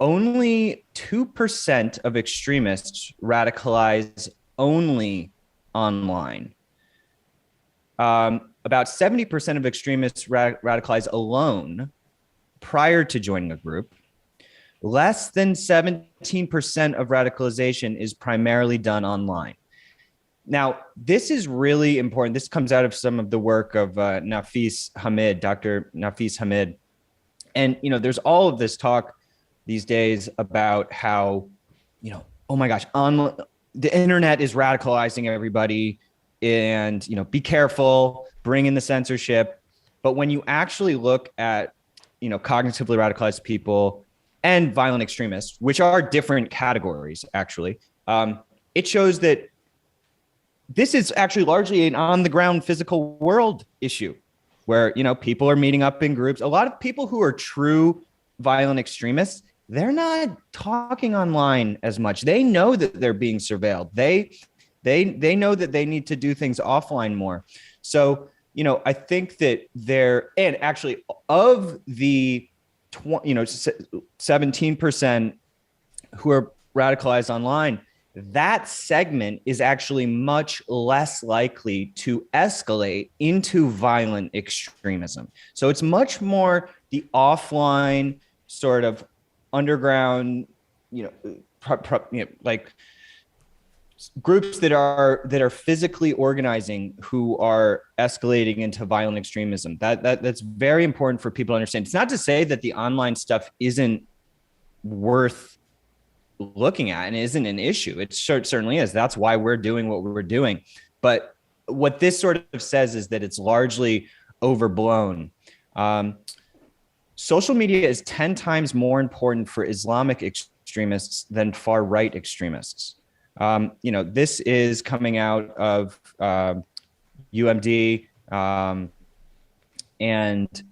only 2% of extremists radicalize only online. About 70% of extremists radicalize alone prior to joining a group. Less than 17% of radicalization is primarily done online. Now, this is really important. This comes out of some of the work of Nafis Hamid, Dr. Nafis Hamid. And, there's all of this talk these days about how, oh my gosh, on the internet is radicalizing everybody and, be careful, bring in the censorship. But when you actually look at, cognitively radicalized people and violent extremists, which are different categories, actually, it shows that this is actually largely an on the ground physical world issue where, people are meeting up in groups. A lot of people who are true violent extremists, they're not talking online as much. They know that they're being surveilled. They know that they need to do things offline more. So, I think that and actually of the 17% who are radicalized online, that segment is actually much less likely to escalate into violent extremism. So it's much more the offline sort of underground, like groups that are physically organizing who are escalating into violent extremism. That's very important for people to understand. It's not to say that the online stuff isn't worth looking at and isn't an issue. It certainly is. That's why we're doing what we're doing. But what this sort of says is that it's largely overblown. Social media is 10 times more important for Islamic extremists than far right extremists. This is coming out of UMD and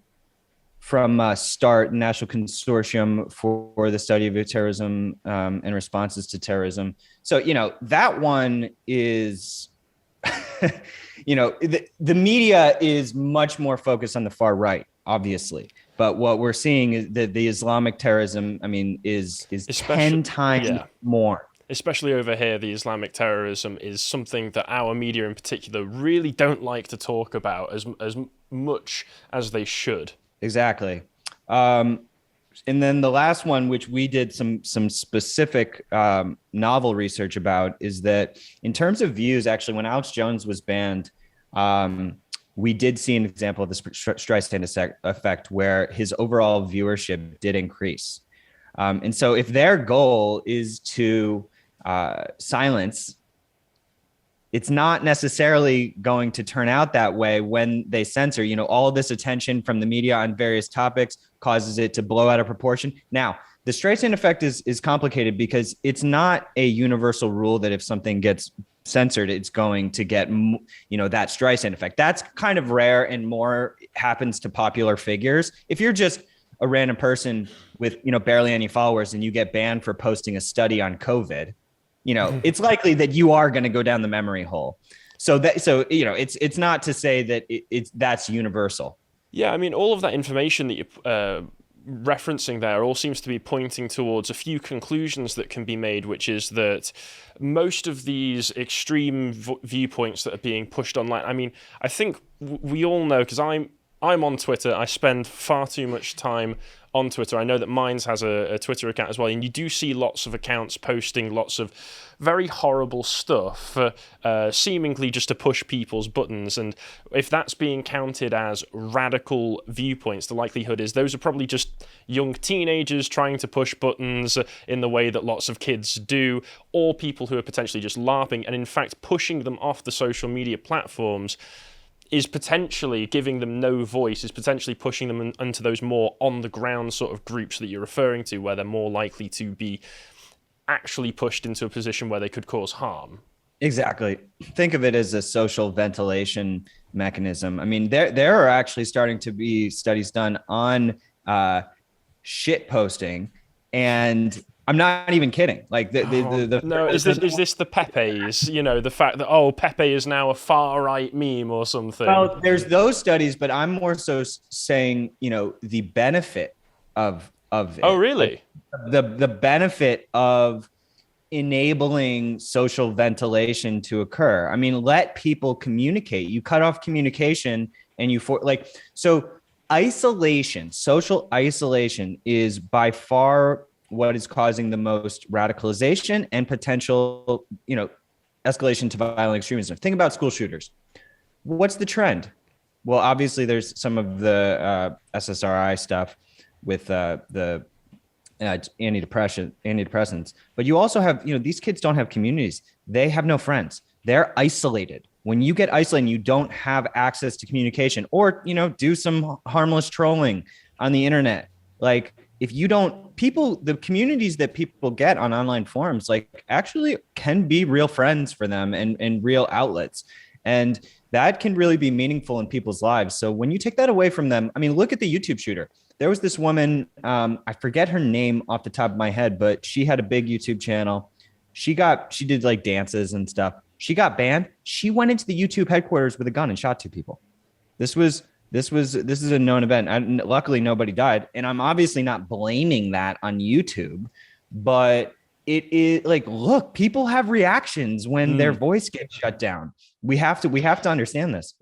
from START, National Consortium for the Study of Terrorism and Responses to Terrorism. So, that one is, the media is much more focused on the far right, obviously. But what we're seeing is that the Islamic terrorism, is 10 times more. Especially over here, the Islamic terrorism is something that our media in particular really don't like to talk about as much as they should. Exactly. And then the last one, which we did some specific novel research about, is that in terms of views, actually, when Alex Jones was banned, we did see an example of the Streisand effect where his overall viewership did increase. And so if their goal is to silence, it's not necessarily going to turn out that way when they censor. All of this attention from the media on various topics causes it to blow out of proportion. Now, the Streisand effect is complicated because it's not a universal rule that if something gets censored, it's going to get, that Streisand effect. That's kind of rare and more happens to popular figures. If you're just a random person with, barely any followers and you get banned for posting a study on COVID, it's likely that you are going to go down the memory hole. So it's not to say that that's universal. Yeah, all of that information that you're referencing there all seems to be pointing towards a few conclusions that can be made, which is that most of these extreme viewpoints that are being pushed online, I think we all know, because I'm on Twitter. I spend far too much time on Twitter. I know that Minds has a Twitter account as well, and you do see lots of accounts posting lots of very horrible stuff, seemingly just to push people's buttons. And if that's being counted as radical viewpoints, the likelihood is those are probably just young teenagers trying to push buttons in the way that lots of kids do, or people who are potentially just LARPing, and in fact pushing them off the social media platforms is potentially giving them no voice, is potentially pushing them into those more on-the-ground sort of groups that you're referring to, where they're more likely to be actually pushed into a position where they could cause harm. Exactly. Think of it as a social ventilation mechanism. There are actually starting to be studies done on shit posting, and I'm not even kidding. Is this the Pepe's? The fact that Pepe is now a far right meme or something. Well, there's those studies, but I'm more so saying, the benefit of of it. Oh, really? The benefit of enabling social ventilation to occur. I mean, let people communicate. You cut off communication and so isolation, social isolation is by far what is causing the most radicalization and potential, escalation to violent extremism. Think about school shooters. What's the trend? Well, obviously there's some of the SSRI stuff with the antidepressants, but you also have, these kids don't have communities. They have no friends. They're isolated. When you get isolated, you don't have access to communication, or, do some harmless trolling on the internet. Like, if you don't, the communities that people get on online forums, like, actually can be real friends for them and real outlets. And that can really be meaningful in people's lives. So when you take that away from them, I mean, look at the YouTube shooter. There was this woman, I forget her name off the top of my head, but she had a big YouTube channel. She did like dances and stuff. She got banned. She went into the YouTube headquarters with a gun and shot 2 people. This is a known event. Luckily, nobody died. And I'm obviously not blaming that on YouTube, but it is like, look, people have reactions when their voice gets shut down. We have to understand this.